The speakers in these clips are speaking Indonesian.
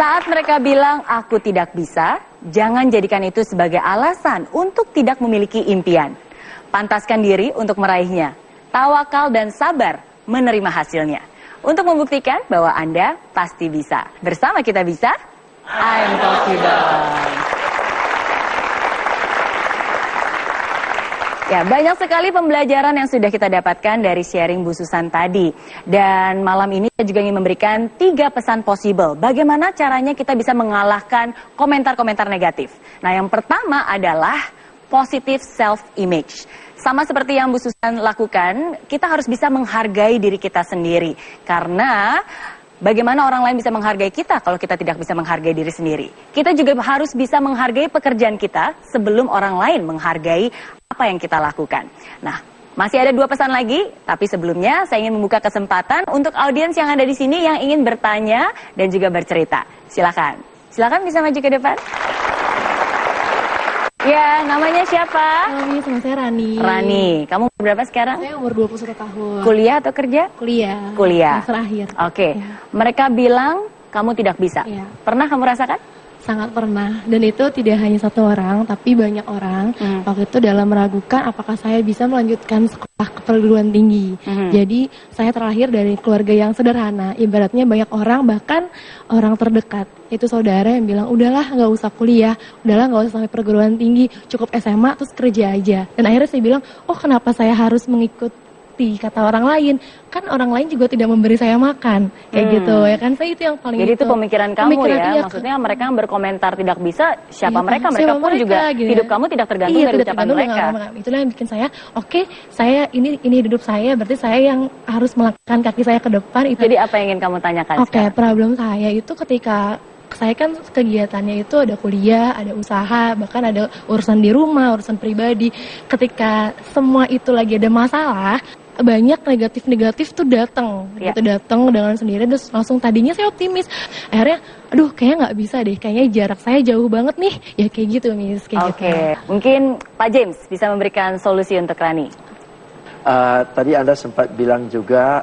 Saat mereka bilang aku tidak bisa, jangan jadikan itu sebagai alasan untuk tidak memiliki impian. Pantaskan diri untuk meraihnya. Tawakal dan sabar menerima hasilnya. Untuk membuktikan bahwa Anda pasti bisa. Bersama kita bisa, I'm Possible. Ya, banyak sekali pembelajaran yang sudah kita dapatkan dari sharing Bu Susan tadi. Dan malam ini saya juga ingin memberikan 3 pesan possible. Bagaimana caranya kita bisa mengalahkan komentar-komentar negatif. Nah, yang pertama adalah positive self-image. Sama seperti yang Bu Susan lakukan, kita harus bisa menghargai diri kita sendiri. Karena bagaimana orang lain bisa menghargai kita kalau kita tidak bisa menghargai diri sendiri. Kita juga harus bisa menghargai pekerjaan kita sebelum orang lain menghargai apa yang kita lakukan. Nah, masih ada 2 pesan lagi, tapi sebelumnya saya ingin membuka kesempatan untuk audiens yang ada di sini yang ingin bertanya dan juga bercerita. Silakan. Silakan bisa maju ke depan. Ya, namanya siapa? Namanya sama saya Rani. Rani, kamu umur berapa sekarang? Saya umur 21 tahun. Kuliah atau kerja? Kuliah. Kuliah. Semester akhir. Oke. Ya. Mereka bilang kamu tidak bisa. Ya. Pernah kamu rasakan? Sangat pernah. Dan itu tidak hanya 1 orang, tapi banyak orang. Waktu itu dalam meragukan apakah saya bisa melanjutkan sekolah ke perguruan tinggi. Jadi saya terlahir dari keluarga yang sederhana. Ibaratnya banyak orang, bahkan orang terdekat. Itu saudara yang bilang, udahlah nggak usah kuliah, udahlah nggak usah sampai perguruan tinggi, cukup SMA terus kerja aja. Dan akhirnya saya bilang, oh kenapa saya harus mengikuti kata orang lain? Kan orang lain juga tidak memberi saya makan, kayak gitu ya kan. Saya itu yang paling. Jadi itu pemikiran kamu ya, iya, maksudnya mereka yang berkomentar tidak bisa, siapa iya, mereka siapa pun mereka, juga gitu. hidup kamu tidak tergantung Iya, dari tidak ucapan tergantung mereka. Itulah yang bikin saya, oke, saya ini hidup saya, berarti saya yang harus melangkahkan kaki saya ke depan. Itu. Jadi apa yang ingin kamu tanyakan sekarang? Problem saya itu ketika saya kan kegiatannya itu ada kuliah, ada usaha, bahkan ada urusan di rumah, urusan pribadi. Ketika semua itu lagi ada masalah, banyak negatif-negatif tuh datang, gitu datang dengan sendiri. Terus langsung tadinya saya optimis, akhirnya, aduh kayaknya nggak bisa deh, kayaknya jarak saya jauh banget nih, ya kayak gitu Miss. Oke, mungkin Pak James bisa memberikan solusi untuk Rani. Tadi Anda sempat bilang juga,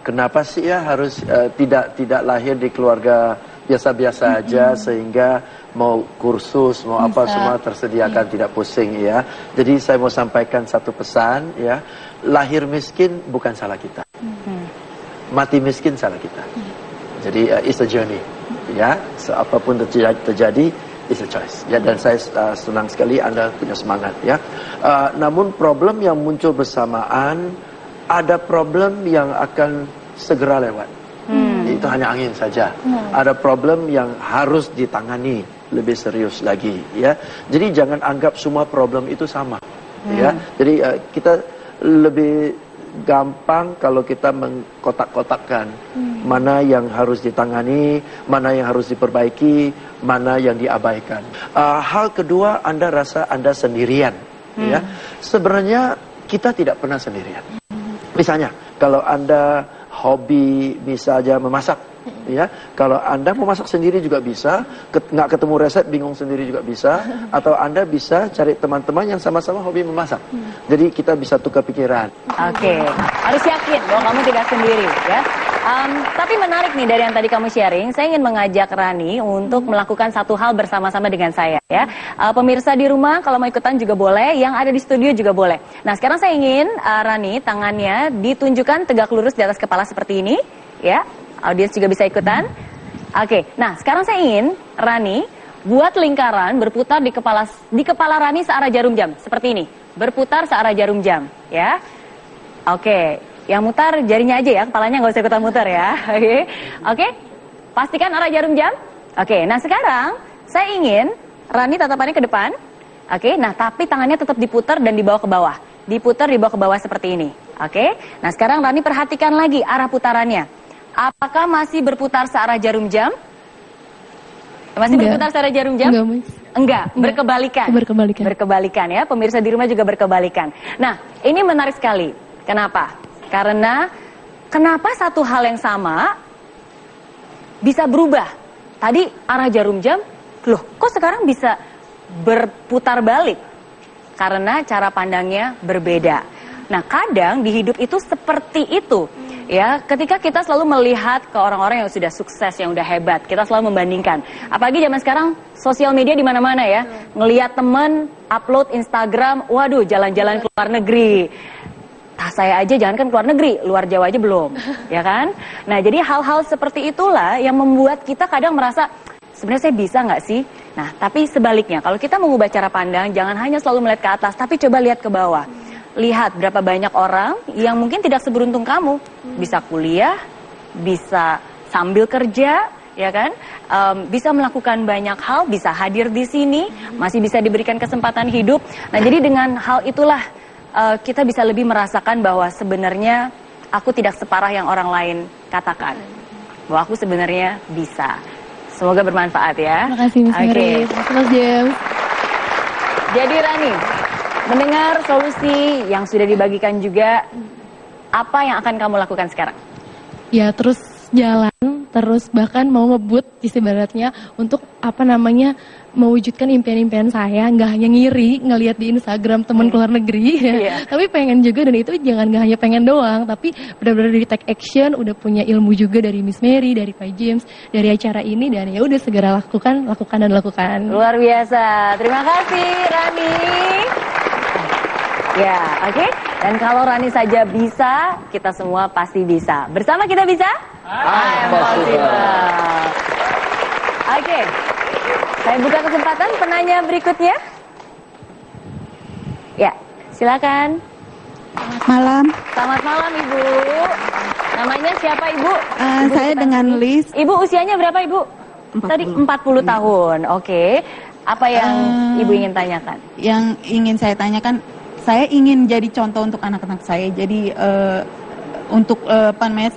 kenapa sih ya harus tidak lahir di keluarga biasa-biasa aja sehingga mau kursus, mau apa semua tersediakan, tidak pusing ya. Jadi saya mau sampaikan satu pesan ya, lahir miskin bukan salah kita, mati miskin salah kita. Jadi it's a journey ya, apapun terjadi it's a choice ya. Dan saya senang sekali Anda punya semangat ya. Namun problem yang muncul bersamaan, ada problem yang akan segera lewat. Itu hanya angin saja. Ada problem yang harus ditangani lebih serius lagi ya. Jadi jangan anggap semua problem itu sama ya. Jadi kita lebih gampang kalau kita mengkotak-kotakkan mana yang harus ditangani, mana yang harus diperbaiki, mana yang diabaikan. Hal kedua, Anda rasa Anda sendirian ya. Sebenarnya kita tidak pernah sendirian. Misalnya kalau Anda hobi misalnya memasak ya, kalau Anda memasak sendiri juga bisa, nggak ketemu resep bingung sendiri juga bisa, atau Anda bisa cari teman-teman yang sama-sama hobi memasak. Jadi kita bisa tukar pikiran. Oke, harus yakin bahwa kamu tidak sendiri ya. Tapi menarik nih dari yang tadi kamu sharing, saya ingin mengajak Rani untuk melakukan satu hal bersama-sama dengan saya ya. Pemirsa di rumah kalau mau ikutan juga boleh, yang ada di studio juga boleh. Nah sekarang saya ingin Rani tangannya ditunjukkan tegak lurus di atas kepala seperti ini ya. Audiens juga bisa ikutan. Oke, nah sekarang saya ingin Rani buat lingkaran berputar di kepala Rani searah jarum jam seperti ini, berputar searah jarum jam ya. Oke, yang mutar jarinya aja ya, kepalanya nggak usah ikutan muter ya. Oke, pastikan arah jarum jam. Oke, nah sekarang saya ingin Rani tatapannya ke depan. Oke, nah tapi tangannya tetap diputar dan dibawa ke bawah. Diputar dibawa ke bawah seperti ini. Oke, nah sekarang Rani perhatikan lagi arah putarannya. Apakah masih berputar searah jarum jam? Masih berputar searah jarum jam? Enggak, berkebalikan. Berkebalikan ya, pemirsa di rumah juga berkebalikan. Nah, ini menarik sekali. Kenapa? Karena kenapa satu hal yang sama bisa berubah? Tadi arah jarum jam, loh kok sekarang bisa berputar balik? Karena cara pandangnya berbeda. Nah kadang di hidup itu seperti itu. ya, ketika kita selalu melihat ke orang-orang yang sudah sukses, yang udah hebat, kita selalu membandingkan. Apalagi zaman sekarang sosial media di mana-mana ya. Ngelihat temen upload Instagram, waduh jalan-jalan ke luar negeri. Saya aja jangan kan keluar negeri, luar Jawa aja belum, ya kan? Nah, jadi hal-hal seperti itulah yang membuat kita kadang merasa, sebenarnya saya bisa nggak sih? Nah, tapi sebaliknya, kalau kita mengubah cara pandang, jangan hanya selalu melihat ke atas, tapi coba lihat ke bawah. Lihat berapa banyak orang yang mungkin tidak seberuntung kamu. Bisa kuliah, bisa sambil kerja, ya kan? Bisa melakukan banyak hal, bisa hadir di sini, masih bisa diberikan kesempatan hidup. Nah, jadi dengan hal itulah, kita bisa lebih merasakan bahwa sebenarnya aku tidak separah yang orang lain katakan. Bahwa aku sebenarnya bisa. Semoga bermanfaat ya. Terima kasih Miss Mary. Mas James. Jadi Rani, mendengar solusi yang sudah dibagikan juga, apa yang akan kamu lakukan sekarang? Ya terus jalan, terus bahkan mau ngebut ibaratnya untuk mewujudkan impian-impian saya, nggak hanya ngiri ngelihat di Instagram teman keluar negeri, tapi pengen juga, dan itu jangan nggak hanya pengen doang, tapi benar-benar dari take action, udah punya ilmu juga dari Miss Mary, dari Pak James, dari acara ini, dan ya udah segera lakukan. Luar biasa, terima kasih Rani. Ya, oke. Dan kalau Rani saja bisa, kita semua pasti bisa. Bersama kita bisa? Possible. Oke. Saya buka kesempatan penanya berikutnya. Ya, silakan. Malam. Selamat malam Ibu. Namanya siapa Ibu? Saya dengan Liz. Ibu usianya berapa Ibu? 40. Tadi 40 tahun. Oke. Apa yang Ibu ingin tanyakan? Yang ingin saya tanyakan, saya ingin jadi contoh untuk anak-anak saya. Jadi untuk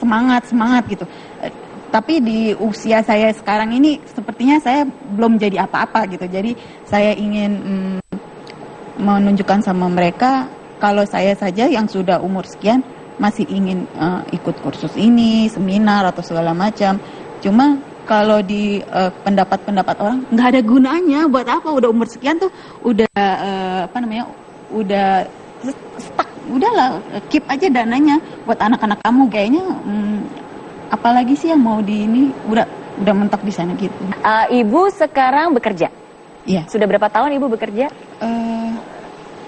semangat gitu. Tapi di usia saya sekarang ini sepertinya saya belum jadi apa-apa gitu. Jadi saya ingin menunjukkan sama mereka kalau saya saja yang sudah umur sekian masih ingin ikut kursus ini, seminar atau segala macam. Cuma kalau di pendapat-pendapat orang nggak ada gunanya, buat apa udah umur sekian tuh udah udah stuck, udahlah keep aja dananya buat anak-anak kamu kayaknya. Apalagi sih yang mau di ini udah mentok di sana gitu. Ibu sekarang bekerja? Iya. Sudah berapa tahun Ibu bekerja?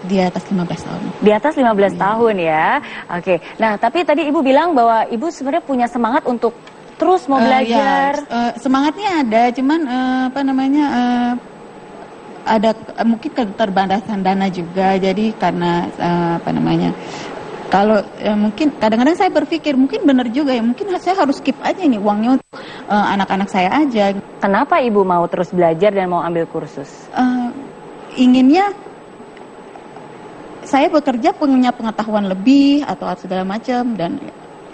Di atas 15 tahun. Di atas 15 tahun ya. Oke. Nah, tapi tadi Ibu bilang bahwa Ibu sebenarnya punya semangat untuk terus mau belajar. Semangatnya ada, cuman ada mungkin keterbatasan dana juga. Jadi karena kalau mungkin kadang-kadang saya berpikir mungkin benar juga ya, mungkin saya harus keep aja nih uangnya untuk anak-anak saya aja. Kenapa Ibu mau terus belajar dan mau ambil kursus? Inginnya saya bekerja punya pengetahuan lebih atau segala macam, dan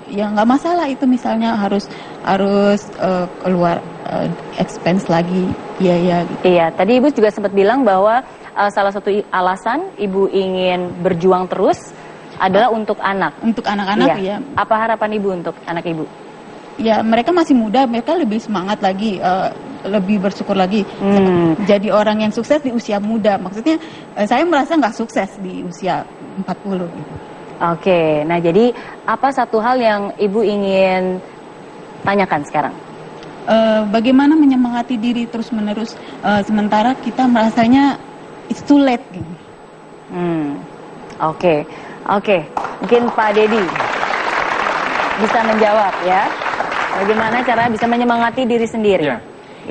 ya nggak masalah itu misalnya harus keluar expense lagi biaya. Gitu. Iya, tadi Ibu juga sempat bilang bahwa salah satu alasan Ibu ingin berjuang terus adalah untuk anak. Untuk anak-anak ya. Apa harapan Ibu untuk anak Ibu? Ya mereka masih muda, mereka lebih semangat lagi, lebih bersyukur lagi. Jadi orang yang sukses di usia muda. Maksudnya saya merasa nggak sukses di usia 40. Oke, nah jadi apa satu hal yang Ibu ingin tanyakan sekarang? Bagaimana menyemangati diri terus-menerus sementara kita merasanya it's too late. Gitu. Oke, mungkin Pak Dedi bisa menjawab ya. Bagaimana cara bisa menyemangati diri sendiri? Ya.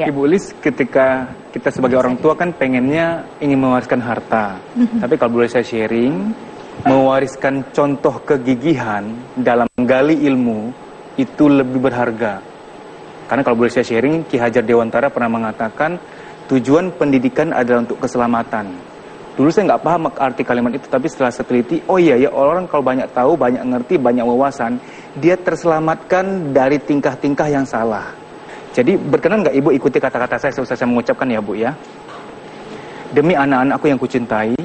Ibu Liz, ketika kita sebagai orang tua kan pengennya ingin mewariskan harta. Tapi kalau boleh saya sharing, mewariskan contoh kegigihan dalam menggali ilmu itu lebih berharga. Karena kalau boleh saya sharing, Ki Hajar Dewantara pernah mengatakan tujuan pendidikan adalah untuk keselamatan. Dulu saya nggak paham arti kalimat itu, tapi setelah saya teliti, oh iya ya, orang kalau banyak tahu, banyak ngerti, banyak wawasan, dia terselamatkan dari tingkah-tingkah yang salah. Jadi berkenan nggak Ibu ikuti kata-kata saya seusai saya mengucapkan ya Bu ya? Demi anak-anakku yang kucintai.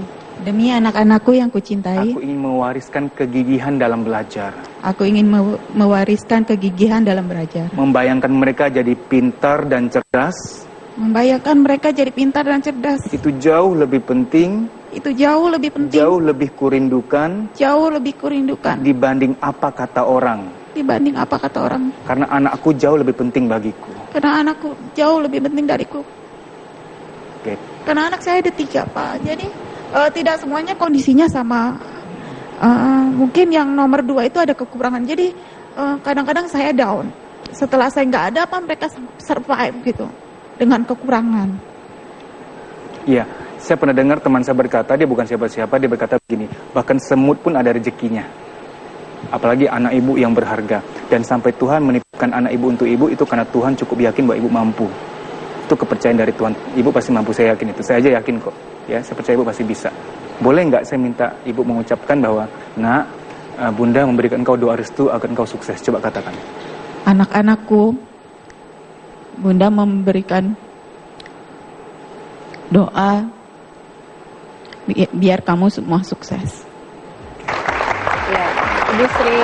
Demi anak-anakku yang kucintai. Aku ingin mewariskan kegigihan dalam belajar. Aku ingin mewariskan kegigihan dalam belajar. Membayangkan mereka jadi pintar dan cerdas. Membayangkan mereka jadi pintar dan cerdas. Itu jauh lebih penting. Itu jauh lebih penting. Jauh lebih kurindukan. Jauh lebih kurindukan. Dibanding apa kata orang. dibanding apa kata orang. Karena anakku jauh lebih penting bagiku. Karena anakku jauh lebih penting dariku. Oke. Karena anak saya ada 3, Pak. Jadi tidak semuanya kondisinya sama. Mungkin yang nomor 2 itu ada kekurangan. Jadi kadang-kadang saya down. Setelah saya nggak ada, apa mereka survive gitu dengan kekurangan. Iya, saya pernah dengar teman saya berkata, dia bukan siapa-siapa, dia berkata begini, bahkan semut pun ada rezekinya. Apalagi anak ibu yang berharga. Dan sampai Tuhan menitipkan anak ibu untuk ibu, itu karena Tuhan cukup yakin bahwa ibu mampu. Itu kepercayaan dari Tuhan. Ibu pasti mampu, saya yakin itu. Saya aja yakin kok. Ya, saya percaya ibu pasti bisa. Boleh nggak saya minta ibu mengucapkan bahwa, nak, Bunda memberikan engkau doa restu agar engkau sukses. Coba katakan. Anak-anakku, Bunda memberikan doa biar kamu semua sukses. Ya, Ibu Sri,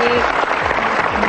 Ibu